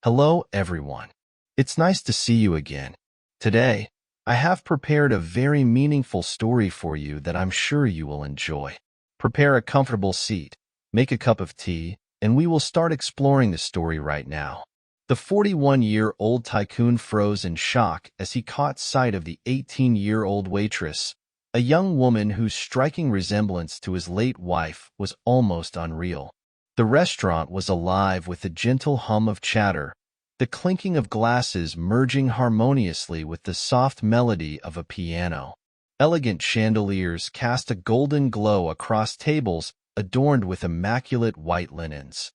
Hello, everyone. It's nice to see you again. Today, I have prepared a very meaningful story for you that I'm sure you will enjoy. Prepare a comfortable seat, make a cup of tea, and we will start exploring the story right now. The 41-year-old tycoon froze in shock as he caught sight of the 18-year-old waitress, a young woman whose striking resemblance to his late wife was almost unreal. The restaurant was alive with the gentle hum of chatter, the clinking of glasses merging harmoniously with the soft melody of a piano. Elegant chandeliers cast a golden glow across tables adorned with immaculate white linens.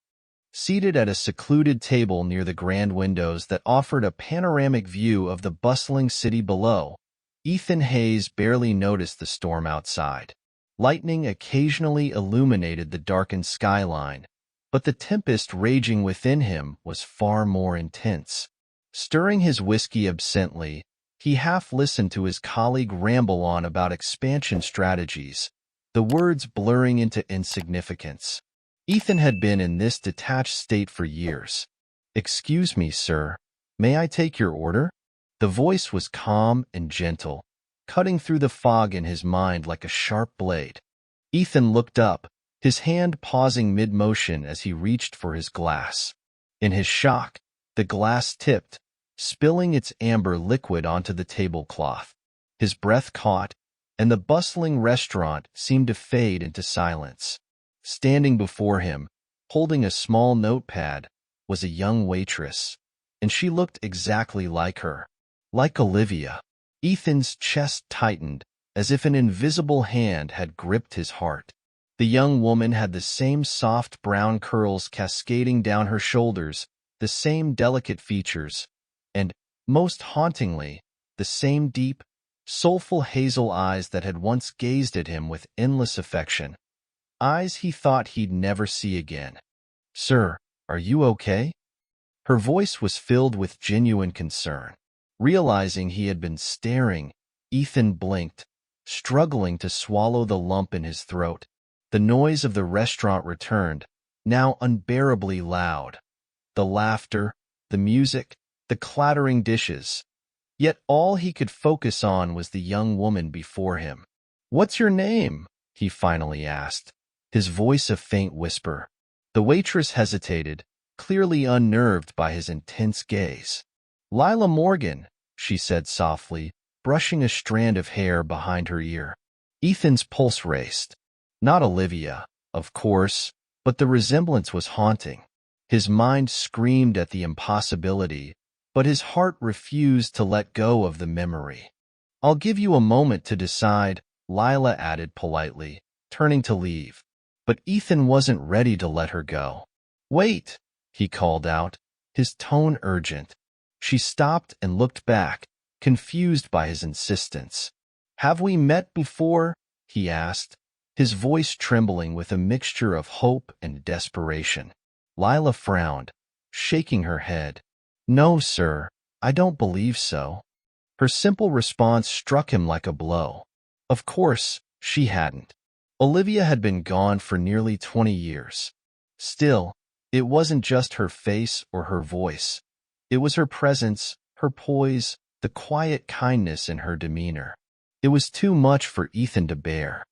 Seated at a secluded table near the grand windows that offered a panoramic view of the bustling city below, Ethan Hayes barely noticed the storm outside. Lightning occasionally illuminated the darkened skyline, but the tempest raging within him was far more intense. Stirring his whiskey absently, he half listened to his colleague ramble on about expansion strategies, the words blurring into insignificance. Ethan had been in this detached state for years. "Excuse me, sir. May I take your order?" The voice was calm and gentle, cutting through the fog in his mind like a sharp blade. Ethan looked up, his hand pausing mid-motion as he reached for his glass. In his shock, the glass tipped, spilling its amber liquid onto the tablecloth. His breath caught, and the bustling restaurant seemed to fade into silence. Standing before him, holding a small notepad, was a young waitress, and she looked exactly like her. Like Olivia. Ethan's chest tightened, as if an invisible hand had gripped his heart. The young woman had the same soft brown curls cascading down her shoulders, the same delicate features, and, most hauntingly, the same deep, soulful hazel eyes that had once gazed at him with endless affection. Eyes he thought he'd never see again. "Sir, are you okay?" Her voice was filled with genuine concern. Realizing he had been staring, Ethan blinked, struggling to swallow the lump in his throat. The noise of the restaurant returned, now unbearably loud. The laughter, the music, the clattering dishes. Yet all he could focus on was the young woman before him. "What's your name?" he finally asked, his voice a faint whisper. The waitress hesitated, clearly unnerved by his intense gaze. "Lila Morgan," she said softly, brushing a strand of hair behind her ear. Ethan's pulse raced. Not Olivia, of course, but the resemblance was haunting. His mind screamed at the impossibility, but his heart refused to let go of the memory. "I'll give you a moment to decide," Lila added politely, turning to leave. But Ethan wasn't ready to let her go. "Wait," he called out, his tone urgent. She stopped and looked back, confused by his insistence. "Have we met before?" he asked, his voice trembling with a mixture of hope and desperation. Lila frowned, shaking her head. "No, sir, I don't believe so." Her simple response struck him like a blow. Of course, she hadn't. Olivia had been gone for nearly 20 years. Still, it wasn't just her face or her voice. It was her presence, her poise, the quiet kindness in her demeanor. It was too much for Ethan to bear.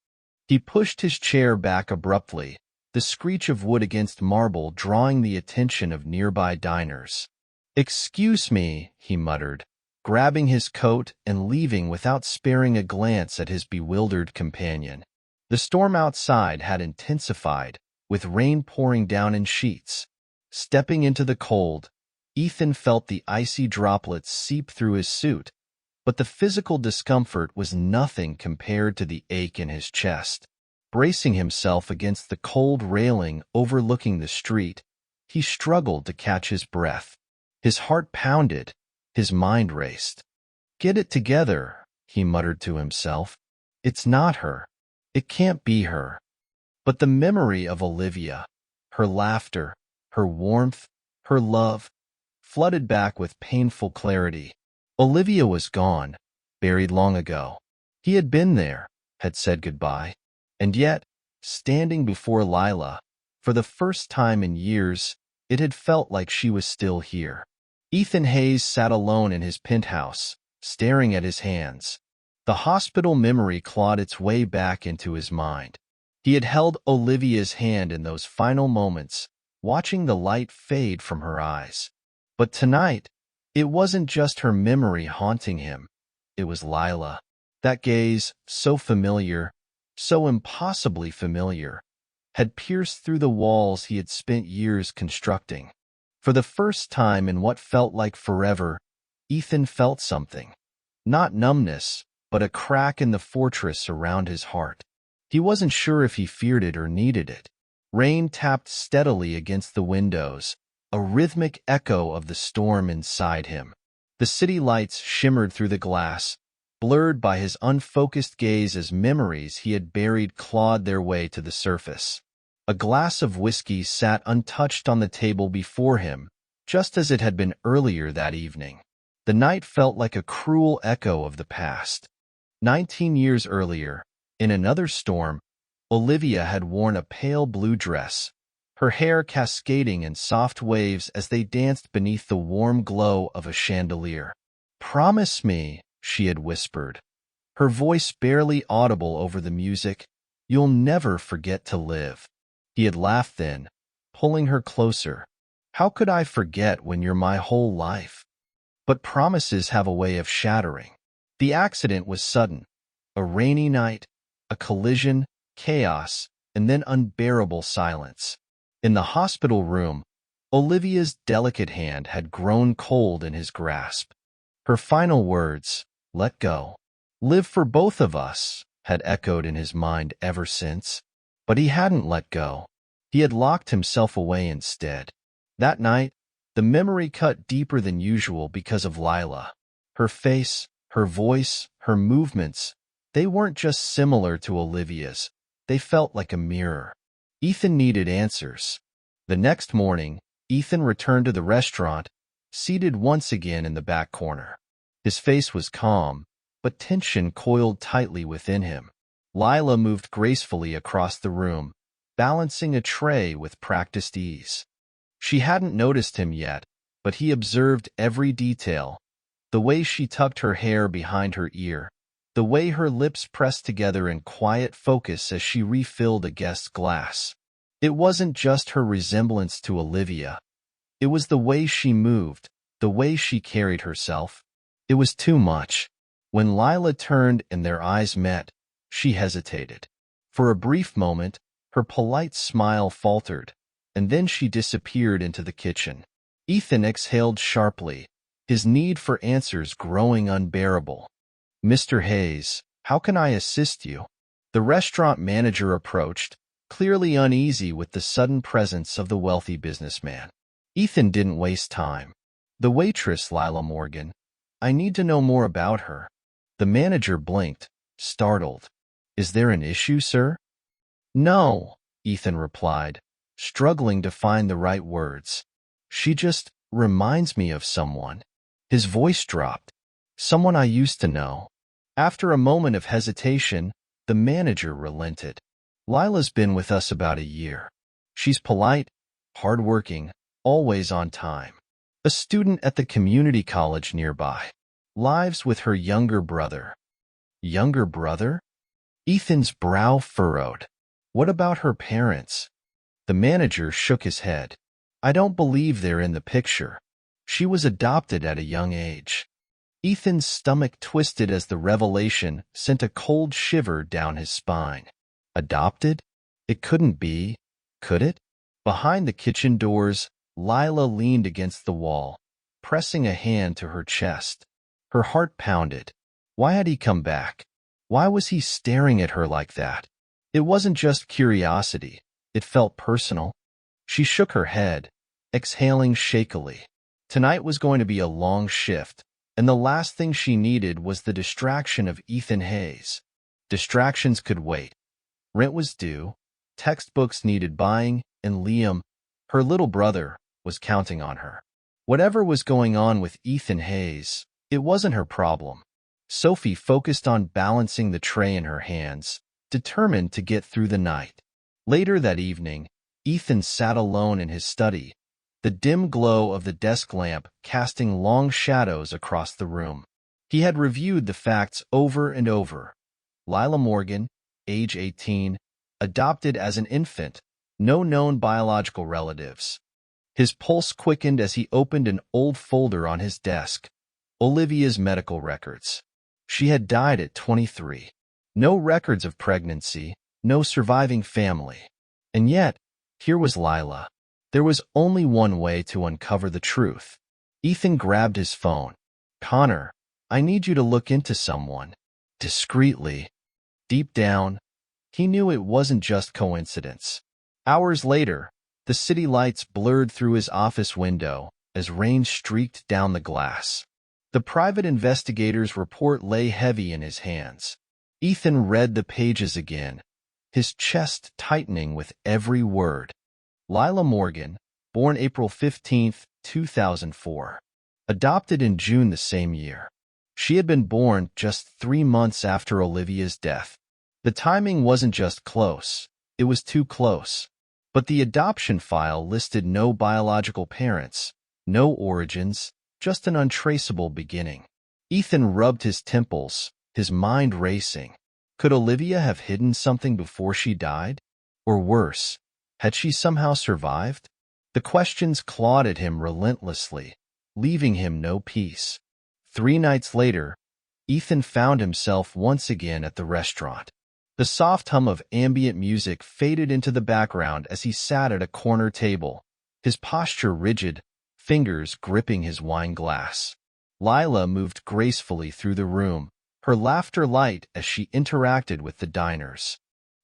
He pushed his chair back abruptly, the screech of wood against marble drawing the attention of nearby diners. "Excuse me," he muttered, grabbing his coat and leaving without sparing a glance at his bewildered companion. The storm outside had intensified, with rain pouring down in sheets. Stepping into the cold, Ethan felt the icy droplets seep through his suit, but the physical discomfort was nothing compared to the ache in his chest. Bracing himself against the cold railing overlooking the street, he struggled to catch his breath. His heart pounded, his mind raced. "Get it together," he muttered to himself. "It's not her. It can't be her." But the memory of Olivia, her laughter, her warmth, her love, flooded back with painful clarity. Olivia was gone, buried long ago. He had been there, had said goodbye. And yet, standing before Lila, for the first time in years, It had felt like she was still here. Ethan Hayes sat alone in his penthouse, staring at his hands. The hospital memory clawed its way back into his mind. He had held Olivia's hand in those final moments, watching the light fade from her eyes. But tonight, it wasn't just her memory haunting him. It was Lila. That gaze, so familiar, so impossibly familiar, had pierced through the walls he had spent years constructing. For the first time in what felt like forever, Ethan felt something. Not numbness, but a crack in the fortress around his heart. He wasn't sure if he feared it or needed it. Rain tapped steadily against the windows, a rhythmic echo of the storm inside him. The city lights shimmered through the glass, blurred by his unfocused gaze as memories he had buried clawed their way to the surface. A glass of whiskey sat untouched on the table before him, just as it had been earlier that evening. The night felt like a cruel echo of the past. 19 years earlier, in another storm, Olivia had worn a pale blue dress, her hair cascading in soft waves as they danced beneath the warm glow of a chandelier. "Promise me," she had whispered, her voice barely audible over the music, "you'll never forget to live." He had laughed then, pulling her closer. "How could I forget when you're my whole life?" But promises have a way of shattering. The accident was sudden. A rainy night, a collision, chaos, and then unbearable silence. In the hospital room, Olivia's delicate hand had grown cold in his grasp. Her final words, "Let go. Live for both of us," had echoed in his mind ever since. But he hadn't let go. He had locked himself away instead. That night, the memory cut deeper than usual because of Lila. Her face, her voice, her movements, they weren't just similar to Olivia's. They felt like a mirror. Ethan needed answers. The next morning, Ethan returned to the restaurant, seated once again in the back corner. His face was calm, but tension coiled tightly within him. Lila moved gracefully across the room, balancing a tray with practiced ease. She hadn't noticed him yet, but he observed every detail. The way she tucked her hair behind her ear, the way her lips pressed together in quiet focus as she refilled a guest's glass. It wasn't just her resemblance to Olivia. It was the way she moved, the way she carried herself. It was too much. When Lila turned and their eyes met, she hesitated. For a brief moment, her polite smile faltered, and then she disappeared into the kitchen. Ethan exhaled sharply, his need for answers growing unbearable. "Mr. Hayes, how can I assist you?" The restaurant manager approached, clearly uneasy with the sudden presence of the wealthy businessman. Ethan didn't waste time. "The waitress, Lila Morgan. I need to know more about her." The manager blinked, startled. "Is there an issue, sir?" "No," Ethan replied, struggling to find the right words. "She just reminds me of someone." His voice dropped. "Someone I used to know." After a moment of hesitation, the manager relented. "Lila's been with us about a year. She's polite, hardworking, always on time. A student at the community college nearby. Lives with her younger brother." "Younger brother?" Ethan's brow furrowed. "What about her parents?" The manager shook his head. "I don't believe they're in the picture. She was adopted at a young age." Ethan's stomach twisted as the revelation sent a cold shiver down his spine. Adopted? It couldn't be, could it? Behind the kitchen doors, Lila leaned against the wall, pressing a hand to her chest. Her heart pounded. Why had he come back? Why was he staring at her like that? It wasn't just curiosity. It felt personal. She shook her head, exhaling shakily. Tonight was going to be a long shift, and the last thing she needed was the distraction of Ethan Hayes. Distractions could wait. Rent was due, textbooks needed buying, and Liam, her little brother, was counting on her. Whatever was going on with Ethan Hayes, it wasn't her problem. Sophie focused on balancing the tray in her hands, determined to get through the night. Later that evening, Ethan sat alone in his study, the dim glow of the desk lamp casting long shadows across the room. He had reviewed the facts over and over. Lila Morgan, age 18, adopted as an infant, no known biological relatives. His pulse quickened as he opened an old folder on his desk. Olivia's medical records. She had died at 23. No records of pregnancy, no surviving family. And yet, here was Lila. There was only one way to uncover the truth. Ethan grabbed his phone. "Connor, I need you to look into someone." Discreetly. Deep down, he knew it wasn't just coincidence. Hours later, the city lights blurred through his office window as rain streaked down the glass. The private investigator's report lay heavy in his hands. Ethan read the pages again, his chest tightening with every word. Lila Morgan, born April 15, 2004. Adopted in June the same year. She had been born just 3 months after Olivia's death. The timing wasn't just close, it was too close. But the adoption file listed no biological parents, no origins, just an untraceable beginning. Ethan rubbed his temples, his mind racing. Could Olivia have hidden something before she died? Or worse, had she somehow survived? The questions clawed at him relentlessly, leaving him no peace. 3 nights later, Ethan found himself once again at the restaurant. The soft hum of ambient music faded into the background as he sat at a corner table, his posture rigid, fingers gripping his wine glass. Lila moved gracefully through the room, her laughter light as she interacted with the diners.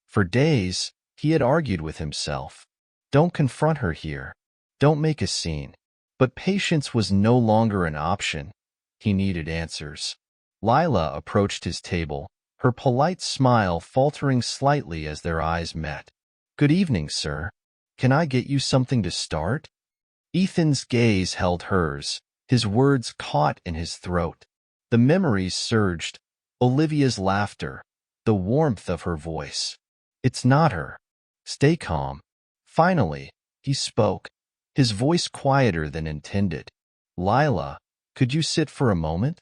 For days, he had argued with himself. Don't confront her here. Don't make a scene. But patience was no longer an option. He needed answers. Lila approached his table, her polite smile faltering slightly as their eyes met. "Good evening, sir. Can I get you something to start?" Ethan's gaze held hers, his words caught in his throat. The memories surged, Olivia's laughter, the warmth of her voice. "It's not her. Stay calm." Finally, he spoke, his voice quieter than intended. "Lila, could you sit for a moment?"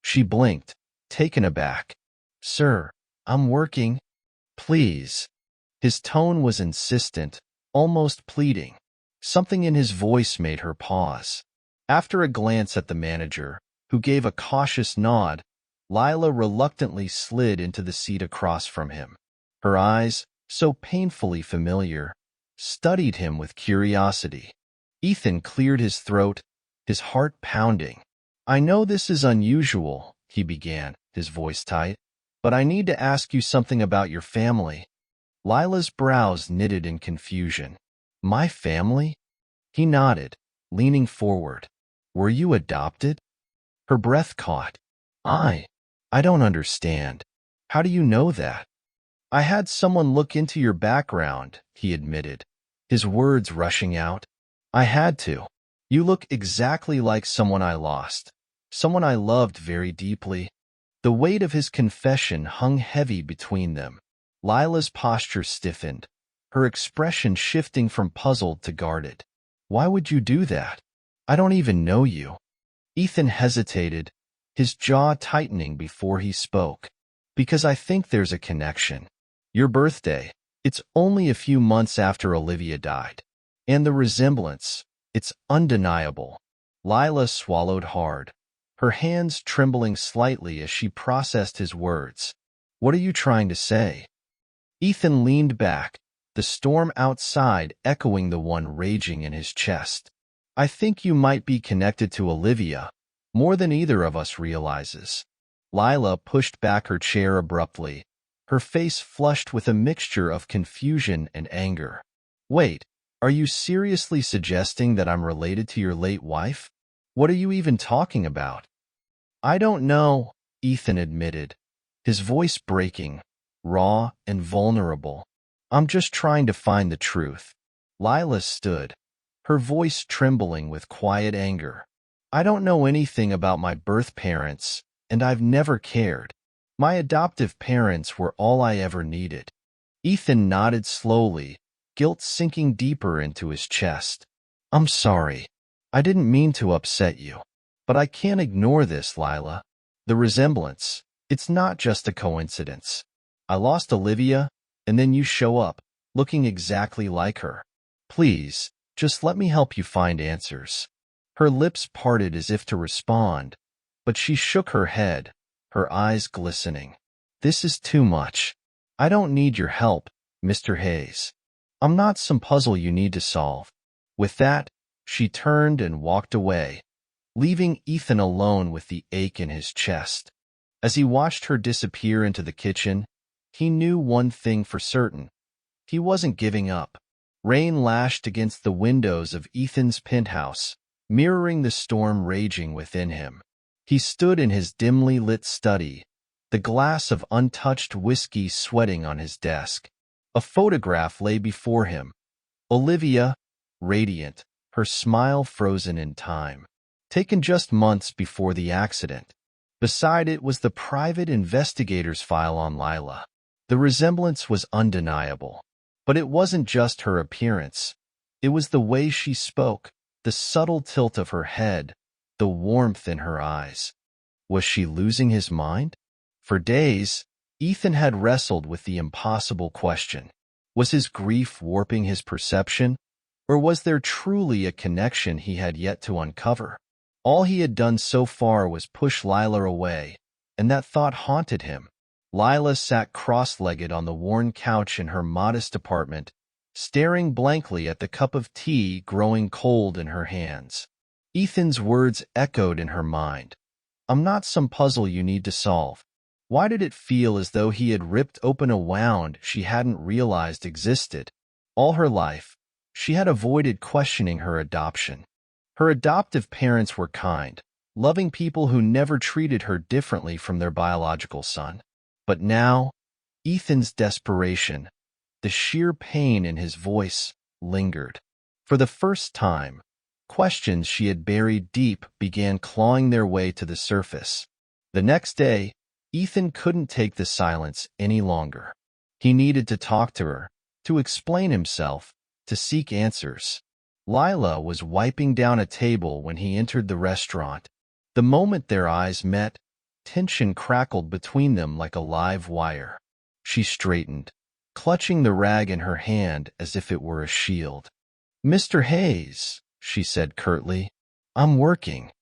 She blinked, taken aback. "Sir, I'm working. Please." His tone was insistent, almost pleading. Something in his voice made her pause. After a glance at the manager, who gave a cautious nod, Lila reluctantly slid into the seat across from him. Her eyes, so painfully familiar, studied him with curiosity. Ethan cleared his throat, his heart pounding. "I know this is unusual," he began, his voice tight, "but I need to ask you something about your family." Lila's brows knitted in confusion. "My family?" He nodded, leaning forward. "Were you adopted?" Her breath caught. I don't understand. How do you know that?" "I had someone look into your background," he admitted, his words rushing out. "I had to. You look exactly like someone I lost, someone I loved very deeply." The weight of his confession hung heavy between them. Lila's posture stiffened, her expression shifting from puzzled to guarded. "Why would you do that? I don't even know you." Ethan hesitated, his jaw tightening before he spoke. "Because I think there's a connection. Your birthday, it's only a few months after Olivia died. And the resemblance, it's undeniable." Lila swallowed hard, her hands trembling slightly as she processed his words. "What are you trying to say?" Ethan leaned back, the storm outside echoing the one raging in his chest. "I think you might be connected to Olivia, more than either of us realizes." Lila pushed back her chair abruptly, her face flushed with a mixture of confusion and anger. "Wait, are you seriously suggesting that I'm related to your late wife? What are you even talking about?" "I don't know," Ethan admitted, his voice breaking, raw and vulnerable. "I'm just trying to find the truth." Lila stood, her voice trembling with quiet anger. "I don't know anything about my birth parents, and I've never cared. My adoptive parents were all I ever needed." Ethan nodded slowly, guilt sinking deeper into his chest. I'm sorry. I didn't mean to upset you. But I can't ignore this, Lila. The resemblance. It's not just a coincidence. I lost Olivia, and then you show up, looking exactly like her. Please, just let me help you find answers. Her lips parted as if to respond, but she shook her head, her eyes glistening. This is too much. I don't need your help, Mr. Hayes. I'm not some puzzle you need to solve. With that, she turned and walked away, leaving Ethan alone with the ache in his chest. As he watched her disappear into the kitchen, he knew one thing for certain. He wasn't giving up. Rain lashed against the windows of Ethan's penthouse, mirroring the storm raging within him. He stood in his dimly lit study, the glass of untouched whiskey sweating on his desk. A photograph lay before him. Olivia, radiant, her smile frozen in time. Taken just months before the accident. Beside it was the private investigator's file on Lila. The resemblance was undeniable. But it wasn't just her appearance. It was the way she spoke, the subtle tilt of her head, the warmth in her eyes. Was she losing his mind? For days, Ethan had wrestled with the impossible question. Was his grief warping his perception, or was there truly a connection he had yet to uncover? All he had done so far was push Lila away, and that thought haunted him. Lila sat cross-legged on the worn couch in her modest apartment, staring blankly at the cup of tea growing cold in her hands. Ethan's words echoed in her mind. I'm not some puzzle you need to solve. Why did it feel as though he had ripped open a wound she hadn't realized existed? All her life, she had avoided questioning her adoption. Her adoptive parents were kind, loving people who never treated her differently from their biological son. But now, Ethan's desperation, the sheer pain in his voice, lingered. For the first time, questions she had buried deep began clawing their way to the surface. The next day, Ethan couldn't take the silence any longer. He needed to talk to her, to explain himself, to seek answers. Lila was wiping down a table when he entered the restaurant. The moment their eyes met, tension crackled between them like a live wire. She straightened, clutching the rag in her hand as if it were a shield. Mr. Hayes, she said curtly, I'm working.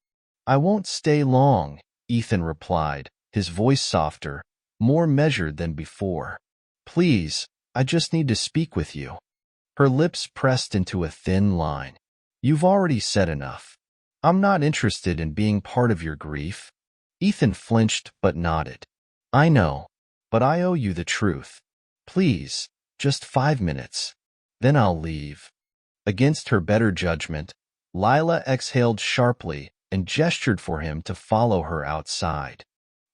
I won't stay long, Ethan replied, his voice softer, more measured than before. Please, I just need to speak with you. Her lips pressed into a thin line. You've already said enough. I'm not interested in being part of your grief. Ethan flinched but nodded. I know, but I owe you the truth. Please, just 5 minutes. Then I'll leave. Against her better judgment, Lila exhaled sharply and gestured for him to follow her outside.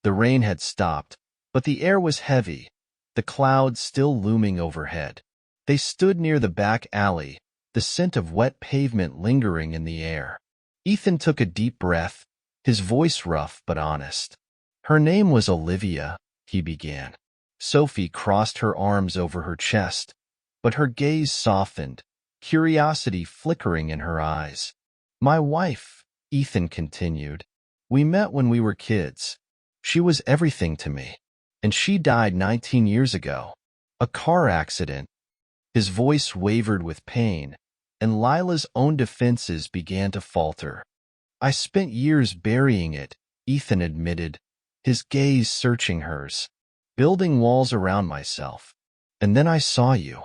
The rain had stopped, but the air was heavy, the clouds still looming overhead. They stood near the back alley, the scent of wet pavement lingering in the air. Ethan took a deep breath, his voice rough but honest. Her name was Olivia, he began. Sophie crossed her arms over her chest, but her gaze softened, curiosity flickering in her eyes. My wife, Ethan continued. We met when we were kids. She was everything to me. And she died 19 years ago. A car accident. His voice wavered with pain, and Lila's own defenses began to falter. I spent years burying it, Ethan admitted, his gaze searching hers, building walls around myself. And then I saw you.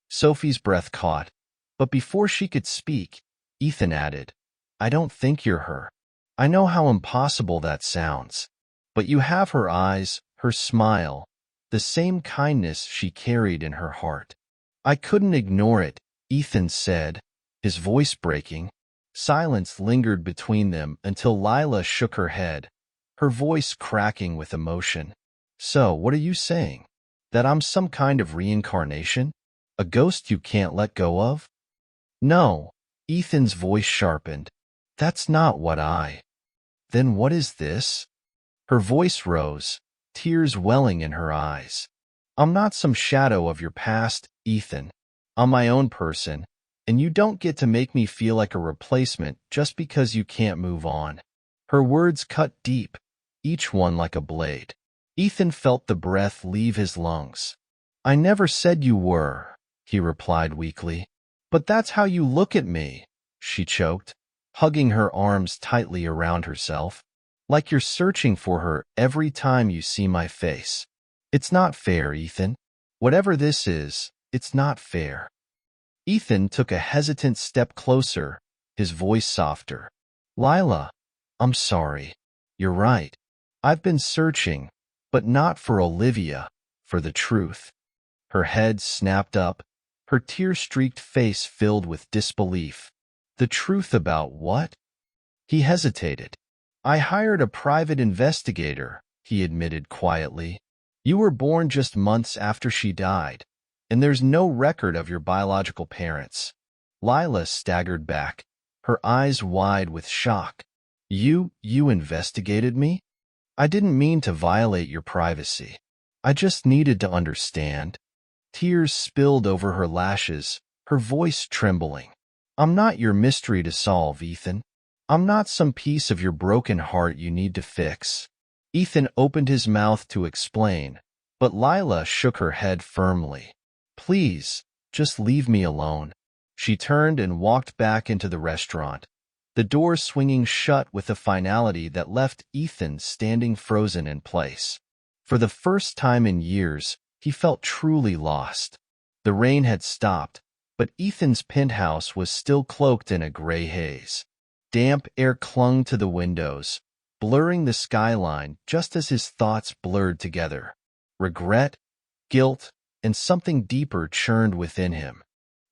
Sophie's breath caught, but before she could speak, Ethan added, I don't think you're her. I know how impossible that sounds. But you have her eyes, her smile, the same kindness she carried in her heart. I couldn't ignore it, Ethan said, his voice breaking. Silence lingered between them until Lila shook her head, her voice cracking with emotion. So, what are you saying? That I'm some kind of reincarnation? A ghost you can't let go of? No, Ethan's voice sharpened. That's not what I... Then what is this? Her voice rose, tears welling in her eyes. I'm not some shadow of your past, Ethan. I'm my own person, and you don't get to make me feel like a replacement just because you can't move on." Her words cut deep, each one like a blade. Ethan felt the breath leave his lungs. "I never said you were," he replied weakly. "But that's how you look at me," she choked, hugging her arms tightly around herself. "Like you're searching for her every time you see my face. It's not fair, Ethan. Whatever this is, it's not fair." Ethan took a hesitant step closer, his voice softer. "Lila, I'm sorry. You're right. I've been searching, but not for Olivia, for the truth." Her head snapped up, her tear-streaked face filled with disbelief. "The truth about what?" He hesitated. "I hired a private investigator," he admitted quietly. "You were born just months after she died, and there's no record of your biological parents." Lila staggered back, her eyes wide with shock. You investigated me? I didn't mean to violate your privacy. I just needed to understand." Tears spilled over her lashes, her voice trembling. "I'm not your mystery to solve, Ethan. I'm not some piece of your broken heart you need to fix." Ethan opened his mouth to explain, but Lila shook her head firmly. "Please, just leave me alone." She turned and walked back into the restaurant, the door swinging shut with a finality that left Ethan standing frozen in place. For the first time in years, he felt truly lost. The rain had stopped, but Ethan's penthouse was still cloaked in a gray haze. Damp air clung to the windows, blurring the skyline just as his thoughts blurred together. Regret, guilt, and something deeper churned within him.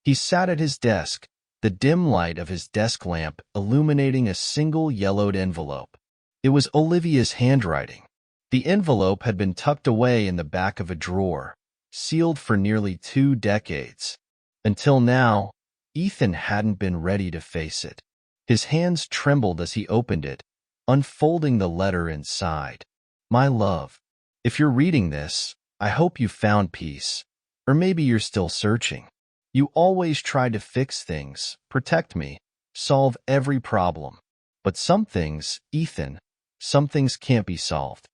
He sat at his desk, the dim light of his desk lamp illuminating a single yellowed envelope. It was Olivia's handwriting. The envelope had been tucked away in the back of a drawer, sealed for nearly 2 decades. Until now, Ethan hadn't been ready to face it. His hands trembled as he opened it, unfolding the letter inside. "My love, if you're reading this, I hope you found peace. Or maybe you're still searching. You always tried to fix things, protect me, solve every problem. But some things, Ethan, some things can't be solved.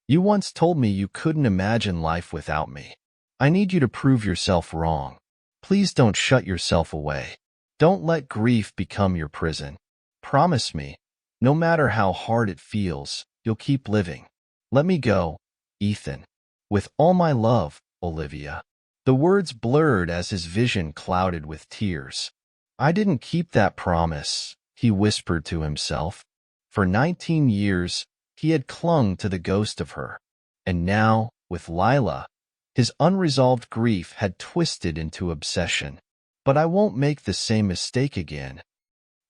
You once told me you couldn't imagine life without me. I need you to prove yourself wrong. Please don't shut yourself away. Don't let grief become your prison. Promise me, no matter how hard it feels, you'll keep living. Let me go, Ethan. With all my love, Olivia." The words blurred as his vision clouded with tears. "I didn't keep that promise," he whispered to himself. For 19 years, he had clung to the ghost of her. And now, with Lila, his unresolved grief had twisted into obsession. "But I won't make the same mistake again."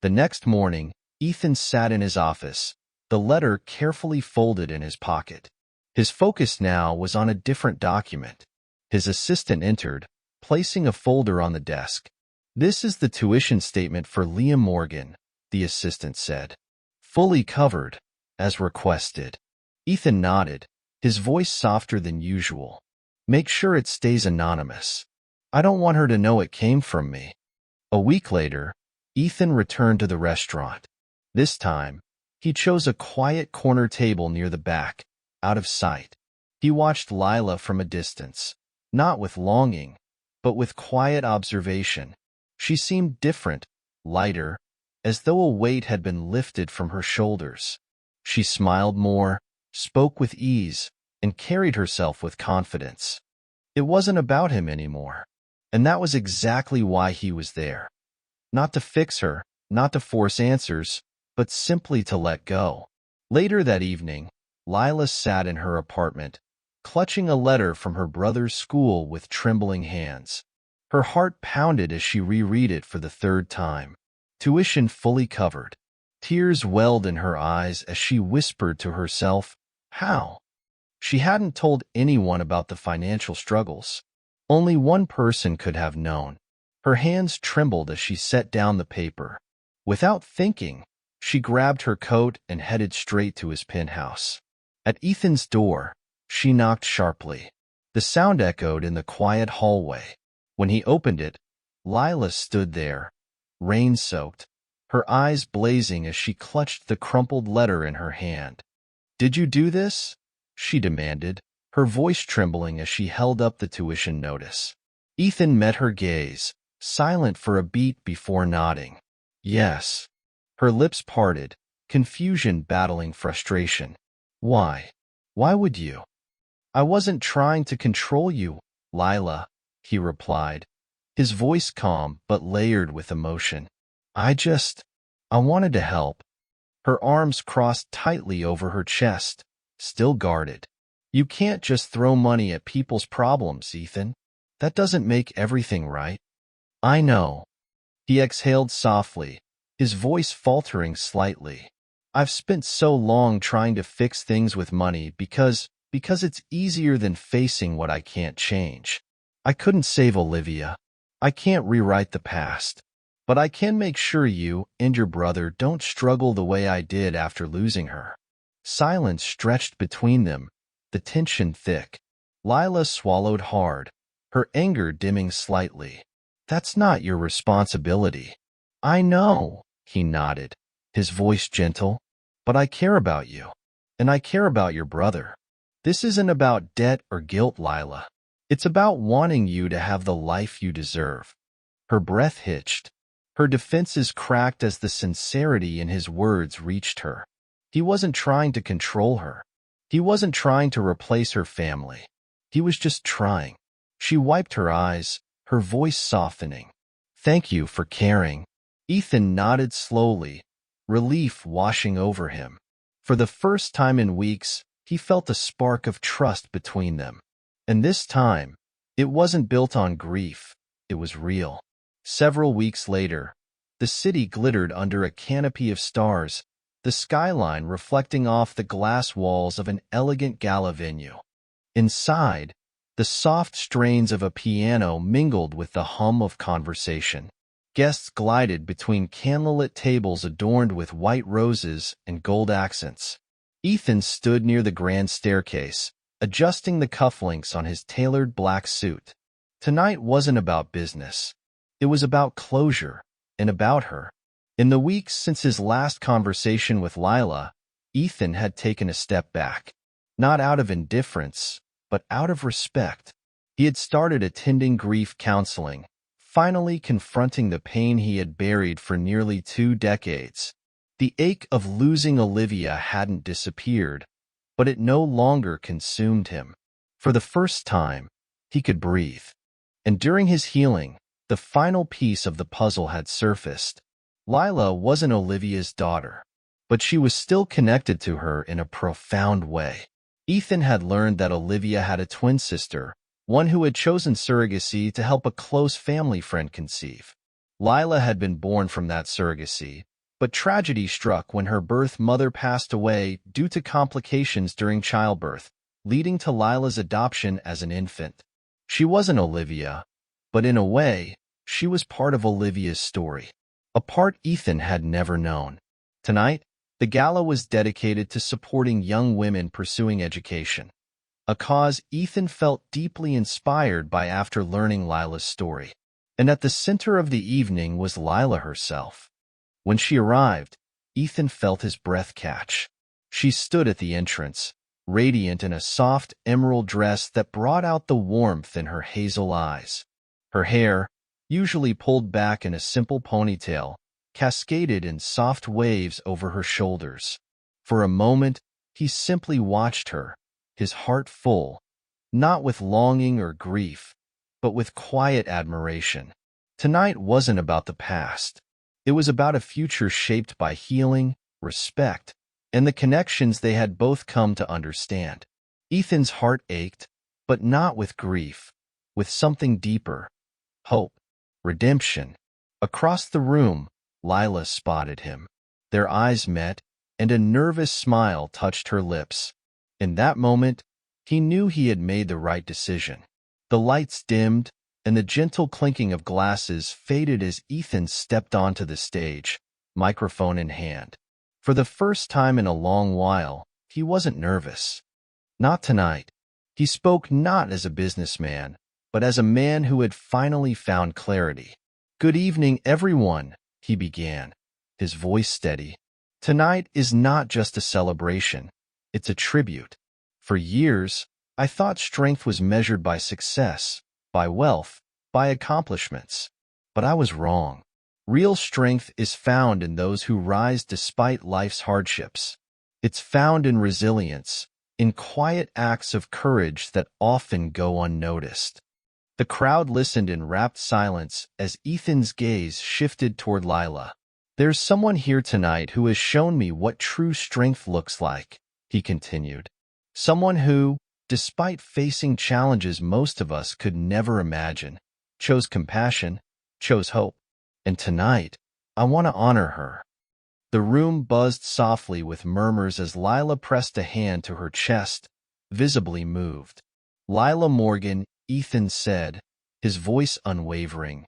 The next morning, Ethan sat in his office, the letter carefully folded in his pocket. His focus now was on a different document. His assistant entered, placing a folder on the desk. "This is the tuition statement for Liam Morgan," the assistant said. "Fully covered, as requested." Ethan nodded, his voice softer than usual. "Make sure it stays anonymous. I don't want her to know it came from me." A week later, Ethan returned to the restaurant. This time, he chose a quiet corner table near the back, out of sight. He watched Lila from a distance, not with longing, but with quiet observation. She seemed different, lighter, as though a weight had been lifted from her shoulders. She smiled more, spoke with ease, and carried herself with confidence. It wasn't about him anymore, and that was exactly why he was there. Not to fix her, not to force answers, but simply to let go. Later that evening, Lila sat in her apartment, clutching a letter from her brother's school with trembling hands. Her heart pounded as she reread it for the 3rd time. Tuition fully covered. Tears welled in her eyes as she whispered to herself, "How?" She hadn't told anyone about the financial struggles. Only one person could have known. Her hands trembled as she set down the paper. Without thinking, she grabbed her coat and headed straight to his penthouse. At Ethan's door, she knocked sharply. The sound echoed in the quiet hallway. When he opened it, Lila stood there, rain-soaked, her eyes blazing as she clutched the crumpled letter in her hand. "Did you do this?" she demanded, her voice trembling as she held up the tuition notice. Ethan met her gaze, silent for a beat before nodding. "Yes." Her lips parted, confusion battling frustration. "Why? Why would you?" "I wasn't trying to control you, Lila," he replied, his voice calm but layered with emotion. I wanted to help." Her arms crossed tightly over her chest, still guarded. "You can't just throw money at people's problems, Ethan. That doesn't make everything right." "I know." He exhaled softly, his voice faltering slightly. "I've spent so long trying to fix things with money because it's easier than facing what I can't change. I couldn't save Olivia. I can't rewrite the past. But I can make sure you and your brother don't struggle the way I did after losing her." Silence stretched between them, the tension thick. Lila swallowed hard, her anger dimming slightly. "That's not your responsibility." "I know," he nodded, his voice gentle. "But I care about you. And I care about your brother. This isn't about debt or guilt, Lila. It's about wanting you to have the life you deserve." Her breath hitched. Her defenses cracked as the sincerity in his words reached her. He wasn't trying to control her. He wasn't trying to replace her family. He was just trying. She wiped her eyes, her voice softening. "Thank you for caring." Ethan nodded slowly, relief washing over him. For the first time in weeks, he felt a spark of trust between them. And this time, it wasn't built on grief, it was real. Several weeks later, the city glittered under a canopy of stars, the skyline reflecting off the glass walls of an elegant gala venue. Inside, the soft strains of a piano mingled with the hum of conversation. Guests glided between candlelit tables adorned with white roses and gold accents. Ethan stood near the grand staircase, adjusting the cufflinks on his tailored black suit. Tonight wasn't about business. It was about closure, and about her. In the weeks since his last conversation with Lila, Ethan had taken a step back. Not out of indifference, but out of respect. He had started attending grief counseling, finally confronting the pain he had buried for nearly 2 decades. The ache of losing Olivia hadn't disappeared, but it no longer consumed him. For the first time, he could breathe. And during his healing, the final piece of the puzzle had surfaced. Lila wasn't Olivia's daughter, but she was still connected to her in a profound way. Ethan had learned that Olivia had a twin sister, one who had chosen surrogacy to help a close family friend conceive. Lila had been born from that surrogacy, but tragedy struck when her birth mother passed away due to complications during childbirth, leading to Lila's adoption as an infant. She wasn't Olivia, but in a way, she was part of Olivia's story, a part Ethan had never known. Tonight, the gala was dedicated to supporting young women pursuing education, a cause Ethan felt deeply inspired by after learning Lila's story. And at the center of the evening was Lila herself. When she arrived, Ethan felt his breath catch. She stood at the entrance, radiant in a soft emerald dress that brought out the warmth in her hazel eyes. Her hair, usually pulled back in a simple ponytail, cascaded in soft waves over her shoulders. For a moment, he simply watched her, his heart full, not with longing or grief, but with quiet admiration. Tonight wasn't about the past. It was about a future shaped by healing, respect, and the connections they had both come to understand. Ethan's heart ached, but not with grief, with something deeper. Hope. Redemption. Across the room, Lila spotted him. Their eyes met, and a nervous smile touched her lips. In that moment, he knew he had made the right decision. The lights dimmed, and the gentle clinking of glasses faded as Ethan stepped onto the stage, microphone in hand. For the first time in a long while, he wasn't nervous. Not tonight. He spoke not as a businessman, but as a man who had finally found clarity. "Good evening, everyone," he began, his voice steady. Tonight is not just a celebration, it's a tribute. For years, I thought strength was measured by success, by wealth, by accomplishments. But I was wrong. Real strength is found in those who rise despite life's hardships. It's found in resilience, in quiet acts of courage that often go unnoticed. The crowd listened in rapt silence as Ethan's gaze shifted toward Lila. There's someone here tonight who has shown me what true strength looks like, he continued. Someone who, despite facing challenges most of us could never imagine, chose compassion, chose hope. And tonight, I want to honor her. The room buzzed softly with murmurs as Lila pressed a hand to her chest, visibly moved. Lila Morgan, Ethan said, his voice unwavering.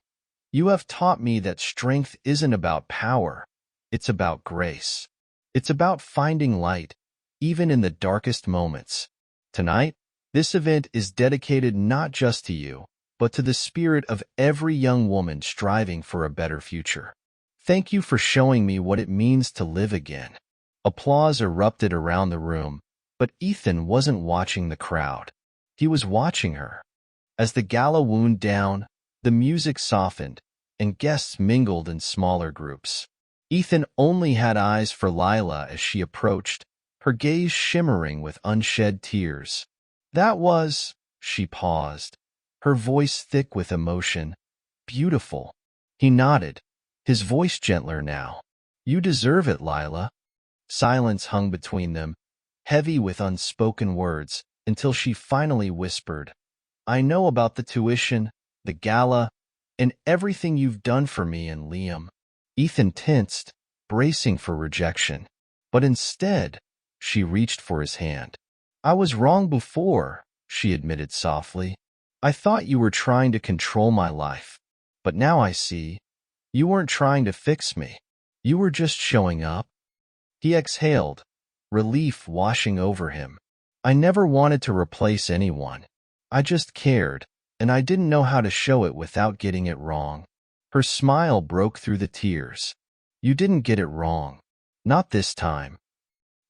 You have taught me that strength isn't about power, it's about grace. It's about finding light, even in the darkest moments. Tonight, this event is dedicated not just to you, but to the spirit of every young woman striving for a better future. Thank you for showing me what it means to live again. Applause erupted around the room, but Ethan wasn't watching the crowd. He was watching her. As the gala wound down, the music softened, and guests mingled in smaller groups. Ethan only had eyes for Lila as she approached, her gaze shimmering with unshed tears. That was, she paused, her voice thick with emotion, beautiful. He nodded, his voice gentler now. You deserve it, Lila. Silence hung between them, heavy with unspoken words, until she finally whispered, I know about the tuition, the gala, and everything you've done for me and Liam. Ethan tensed, bracing for rejection. But instead, she reached for his hand. I was wrong before, she admitted softly. I thought you were trying to control my life. But now I see, you weren't trying to fix me. You were just showing up. He exhaled, relief washing over him. I never wanted to replace anyone. I just cared, and I didn't know how to show it without getting it wrong. Her smile broke through the tears. You didn't get it wrong. Not this time.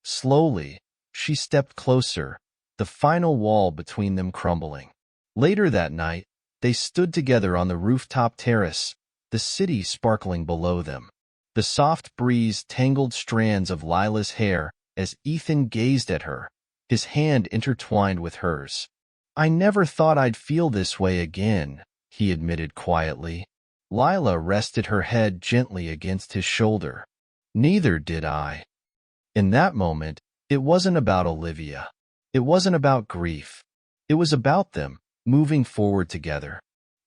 Slowly, she stepped closer, the final wall between them crumbling. Later that night, they stood together on the rooftop terrace, the city sparkling below them. The soft breeze tangled strands of Lila's hair as Ethan gazed at her, his hand intertwined with hers. I never thought I'd feel this way again, he admitted quietly. Lila rested her head gently against his shoulder. Neither did I. In that moment, it wasn't about Olivia. It wasn't about grief. It was about them, moving forward together.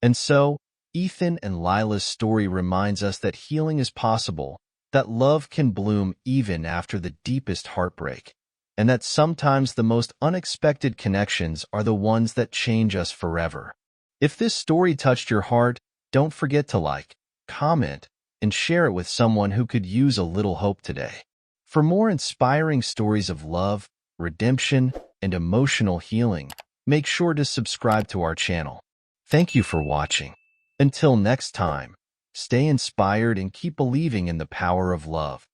And so, Ethan and Lila's story reminds us that healing is possible, that love can bloom even after the deepest heartbreak, and that sometimes the most unexpected connections are the ones that change us forever. If this story touched your heart, don't forget to like, comment, and share it with someone who could use a little hope today. For more inspiring stories of love, redemption, and emotional healing, make sure to subscribe to our channel. Thank you for watching. Until next time, stay inspired and keep believing in the power of love.